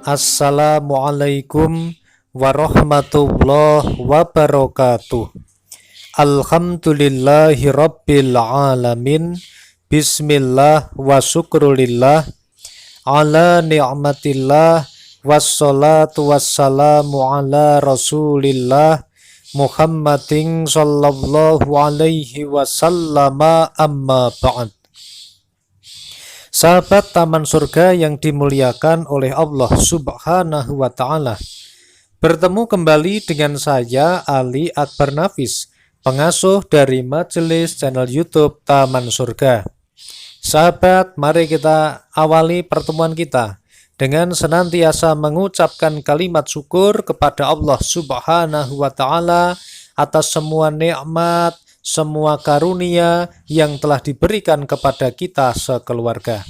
Assalamualaikum warahmatullahi wabarakatuh. Alhamdulillahi rabbil alamin. Bismillah wa syukrulillah ala ni'matillah. Wassalatu wassalamu ala rasulillah Muhammadin sallallahu alaihi wasallama, amma ba'd. Sahabat Taman Surga yang dimuliakan oleh Allah Subhanahu wa Ta'ala, bertemu kembali dengan saya Ali Akbar Nafis, pengasuh dari majelis channel YouTube Taman Surga. Sahabat, mari kita awali pertemuan kita dengan senantiasa mengucapkan kalimat syukur kepada Allah Subhanahu wa Ta'ala atas semua nikmat, semua karunia yang telah diberikan kepada kita sekeluarga.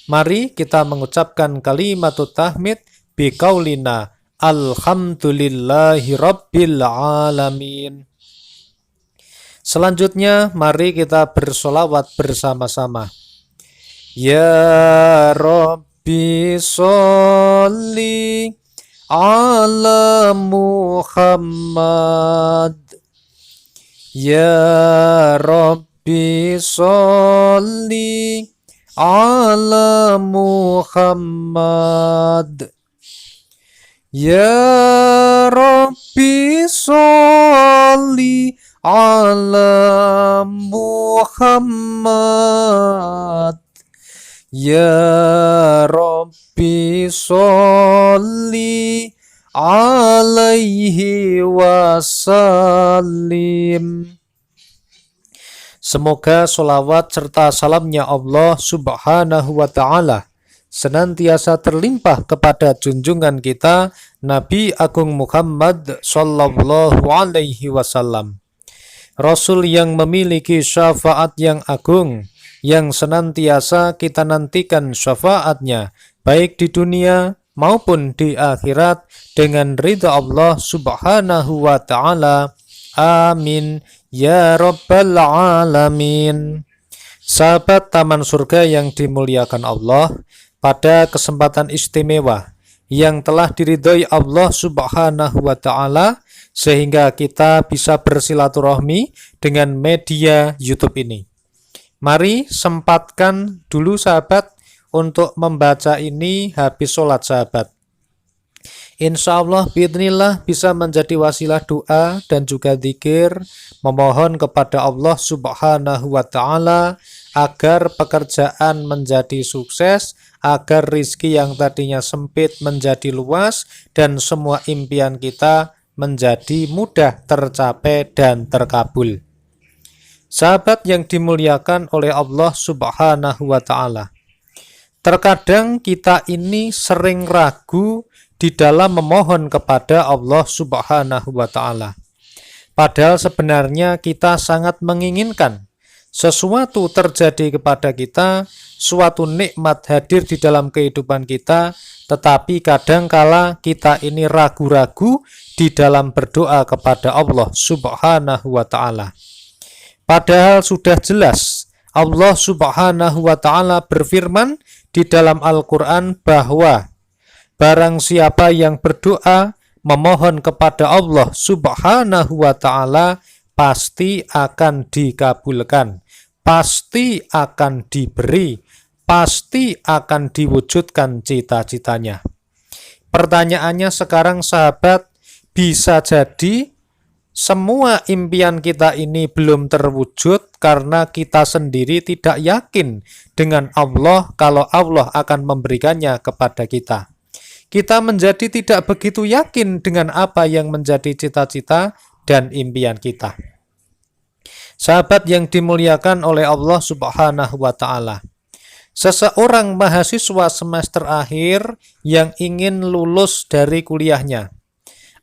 Mari kita mengucapkan kalimatut tahmid biqaulina alhamdulillahi rabbil alamin. Selanjutnya mari kita bersolawat bersama-sama. Ya Rabbi sholli ala Muhammad. Ya Rabbi sholli ala Muhammad. Ya Rabbi sholli ala Muhammad. Ya Rabbi sholli alaihi wasallim. Semoga sholawat serta salamnya Allah Subhanahu wa Ta'ala senantiasa terlimpah kepada junjungan kita Nabi Agung Muhammad sallallahu alaihi wasallam, Rasul yang memiliki syafaat yang agung, yang senantiasa kita nantikan syafaatnya baik di dunia maupun di akhirat dengan ridha Allah Subhanahu wa Ta'ala. Amin ya rabbal alamin. Sahabat Taman Surga yang dimuliakan Allah, pada kesempatan istimewa yang telah diridhoi Allah Subhanahu wa Ta'ala sehingga kita bisa bersilaturahmi dengan media YouTube ini, mari sempatkan dulu sahabat untuk membaca ini habis sholat sahabat. Insya Allah biidznillah bisa menjadi wasilah doa dan juga zikir, memohon kepada Allah Subhanahu wa Ta'ala agar pekerjaan menjadi sukses, agar rizki yang tadinya sempit menjadi luas, dan semua impian kita menjadi mudah tercapai dan terkabul. Sahabat yang dimuliakan oleh Allah Subhanahu wa Ta'ala, terkadang kita ini sering ragu di dalam memohon kepada Allah Subhanahu wa Ta'ala. Padahal sebenarnya kita sangat menginginkan sesuatu terjadi kepada kita, suatu nikmat hadir di dalam kehidupan kita, tetapi kadangkala kita ini ragu-ragu di dalam berdoa kepada Allah Subhanahu wa Ta'ala. Padahal sudah jelas Allah Subhanahu wa Ta'ala berfirman di dalam Al-Quran bahwa barang siapa yang berdoa memohon kepada Allah Subhanahu wa Ta'ala pasti akan dikabulkan, pasti akan diberi, pasti akan diwujudkan cita-citanya. Pertanyaannya sekarang sahabat, bisa jadi semua impian kita ini belum terwujud karena kita sendiri tidak yakin dengan Allah kalau Allah akan memberikannya kepada kita. Kita menjadi tidak begitu yakin dengan apa yang menjadi cita-cita dan impian kita. Sahabat yang dimuliakan oleh Allah Subhanahu wa Ta'ala, seseorang mahasiswa semester akhir yang ingin lulus dari kuliahnya,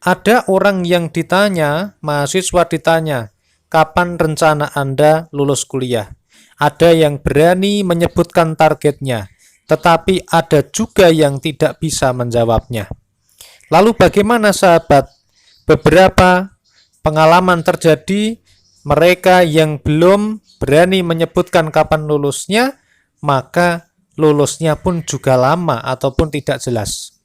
ada orang yang ditanya, mahasiswa ditanya, kapan rencana Anda lulus kuliah? Ada yang berani menyebutkan targetnya, tetapi ada juga yang tidak bisa menjawabnya. Lalu bagaimana sahabat? Beberapa pengalaman terjadi, mereka yang belum berani menyebutkan kapan lulusnya, maka lulusnya pun juga lama ataupun tidak jelas.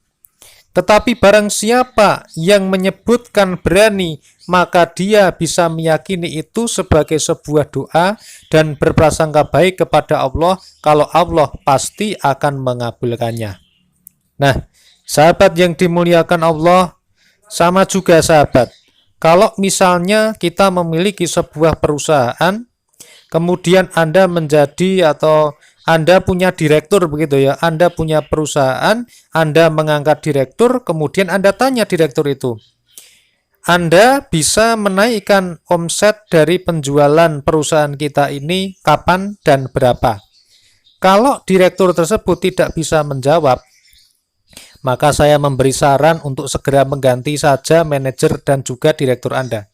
Tetapi barang siapa yang menyebutkan berani, maka dia bisa meyakini itu sebagai sebuah doa dan berprasangka baik kepada Allah kalau Allah pasti akan mengabulkannya. Nah, sahabat yang dimuliakan Allah, sama juga sahabat. Kalau misalnya kita memiliki sebuah perusahaan, kemudian Anda menjadi atau Anda punya direktur begitu ya, Anda punya perusahaan, Anda mengangkat direktur, kemudian Anda tanya direktur itu, Anda bisa menaikkan omset dari penjualan perusahaan kita ini kapan dan berapa? Kalau direktur tersebut tidak bisa menjawab, maka saya memberi saran untuk segera mengganti saja manajer dan juga direktur Anda.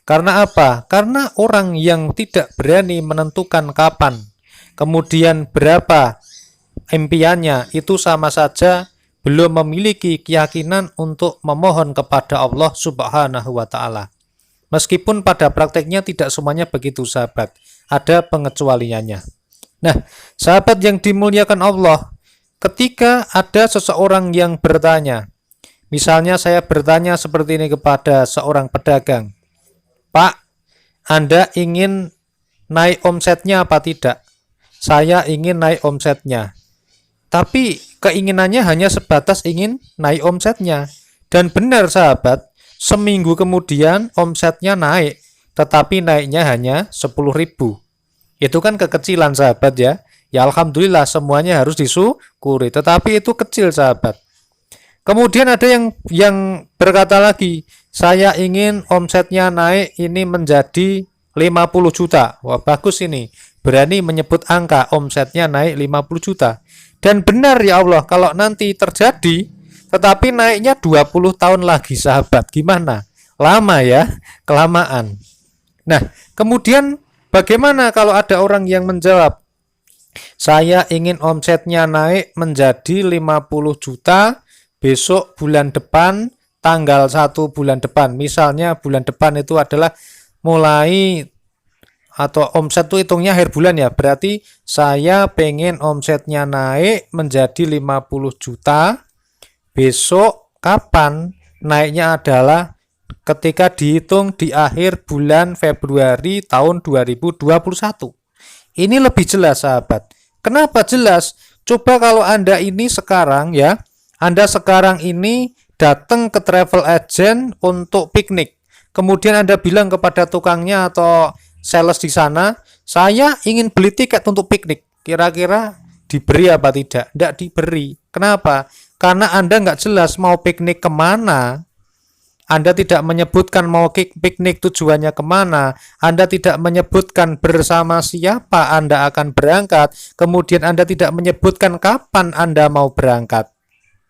Karena apa? Karena orang yang tidak berani menentukan kapan, kemudian berapa impiannya, itu sama saja belum memiliki keyakinan untuk memohon kepada Allah Subhanahu wa Ta'ala. Meskipun pada prakteknya tidak semuanya begitu, sahabat. Ada pengecualiannya. Nah, sahabat yang dimuliakan Allah, ketika ada seseorang yang bertanya, misalnya saya bertanya seperti ini kepada seorang pedagang, Pak, Anda ingin naik omsetnya apa tidak? Saya ingin naik omsetnya. Tapi keinginannya hanya sebatas ingin naik omsetnya. Dan benar sahabat, seminggu kemudian omsetnya naik, tetapi naiknya hanya 10.000. Itu kan kekecilan sahabat ya. Ya alhamdulillah semuanya harus disyukuri, tetapi itu kecil sahabat. Kemudian ada yang berkata lagi, saya ingin omsetnya naik ini menjadi 50 juta. Wah bagus ini, berani menyebut angka omsetnya naik 50 juta. Dan benar ya Allah, kalau nanti terjadi, tetapi naiknya 20 tahun lagi sahabat, gimana? Lama ya, kelamaan. Nah, kemudian bagaimana kalau ada orang yang menjawab, saya ingin omsetnya naik menjadi 50 juta besok bulan depan, tanggal 1 bulan depan. Misalnya bulan depan itu adalah mulai atau omset itu hitungnya akhir bulan ya, berarti saya pengen omsetnya naik menjadi 50 juta besok kapan? Naiknya adalah ketika dihitung di akhir bulan Februari tahun 2021. Ini lebih jelas sahabat. Kenapa jelas? Coba kalau Anda ini sekarang ya, Anda sekarang ini datang ke travel agent untuk piknik. Kemudian Anda bilang kepada tukangnya atau sales di sana, saya ingin beli tiket untuk piknik. Kira-kira diberi apa tidak? Tidak diberi. Kenapa? Karena Anda nggak jelas mau piknik kemana. Anda tidak menyebutkan mau piknik tujuannya kemana. Anda tidak menyebutkan bersama siapa Anda akan berangkat. Kemudian Anda tidak menyebutkan kapan Anda mau berangkat.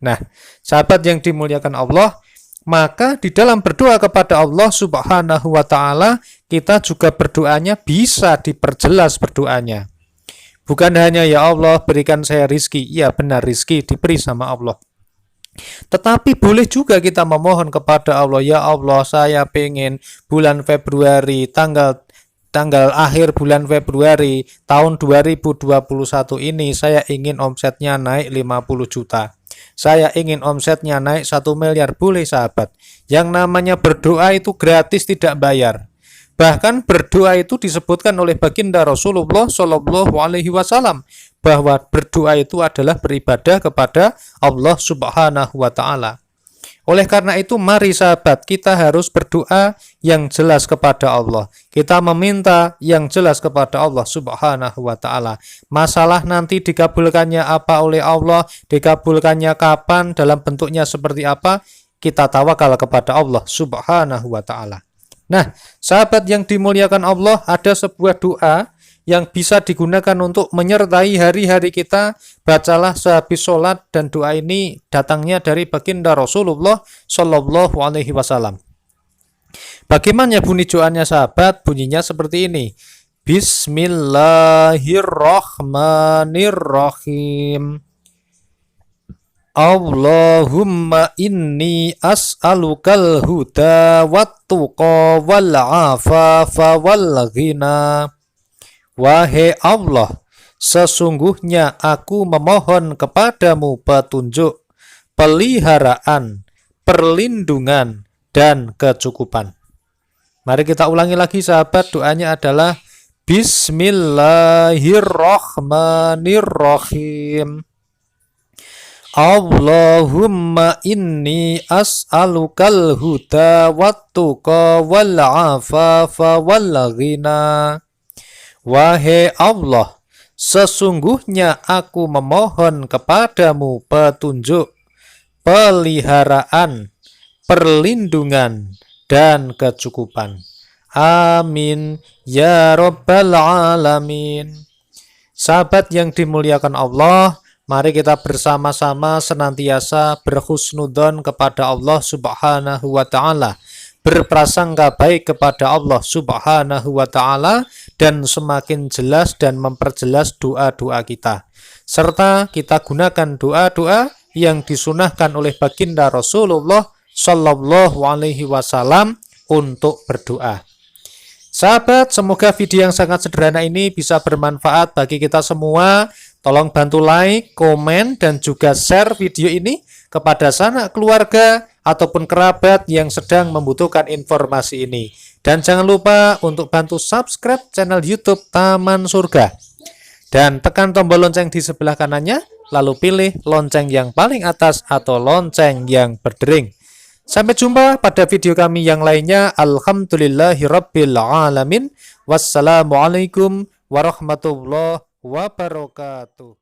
Nah, sahabat yang dimuliakan Allah, maka di dalam berdoa kepada Allah Subhanahu wa Ta'ala, kita juga berdoanya bisa diperjelas berdoanya. Bukan hanya ya Allah berikan saya rizki. Ya benar, rizki diberi sama Allah. Tetapi boleh juga kita memohon kepada Allah, ya Allah saya pengen bulan Februari, tanggal akhir bulan Februari tahun 2021 ini saya ingin omsetnya naik 50 juta. Saya ingin omsetnya naik 1 miliar. Boleh sahabat. Yang namanya berdoa itu gratis, tidak bayar. Bahkan berdoa itu disebutkan oleh baginda Rasulullah Shallallahu Alaihi Wasallam bahwa berdoa itu adalah beribadah kepada Allah Subhanahu Wa Taala. Oleh karena itu, mari sahabat, kita harus berdoa yang jelas kepada Allah. Kita meminta yang jelas kepada Allah Subhanahu wa Ta'ala. Masalah nanti dikabulkannya apa oleh Allah, dikabulkannya kapan, dalam bentuknya seperti apa, kita tawakal kepada Allah Subhanahu wa Ta'ala. Nah, sahabat yang dimuliakan Allah, ada sebuah doa yang bisa digunakan untuk menyertai hari-hari kita. Bacalah sehabis sholat, dan doa ini datangnya dari baginda Rasulullah Shallallahu Alaihi Wasallam. Bagaimana bunyi doanya sahabat? Bunyinya seperti ini. Bismillahirrahmanirrahim. Allahumma inni as'alukal huda wattuqa wal afafa wal ghina. Wahai Allah, sesungguhnya aku memohon kepadamu petunjuk, peliharaan, perlindungan, dan kecukupan. Mari kita ulangi lagi sahabat, doanya adalah Bismillahirrahmanirrahim. Allahumma inni as'alukal huda wattuqa wal afafa wal ghina. Wahai Allah, sesungguhnya aku memohon kepadamu petunjuk, peliharaan, perlindungan, dan kecukupan. Amin ya rabbal alamin. Sahabat yang dimuliakan Allah, mari kita bersama-sama senantiasa berhusnudzon kepada Allah Subhanahu wa Ta'ala, berprasangka baik kepada Allah Subhanahu wa Ta'ala, dan semakin jelas dan memperjelas doa-doa kita, serta kita gunakan doa-doa yang disunahkan oleh baginda Rasulullah Shallallahu Alaihi Wasallam untuk berdoa. Sahabat, semoga video yang sangat sederhana ini bisa bermanfaat bagi kita semua. Tolong bantu like, komen, dan juga share video ini kepada sanak keluarga ataupun kerabat yang sedang membutuhkan informasi ini. Dan jangan lupa untuk bantu subscribe channel YouTube Taman Surga. Dan tekan tombol lonceng di sebelah kanannya, lalu pilih lonceng yang paling atas atau lonceng yang berdering. Sampai jumpa pada video kami yang lainnya. Alhamdulillahirabbil alamin. Wassalamualaikum warahmatullahi wabarakatuh.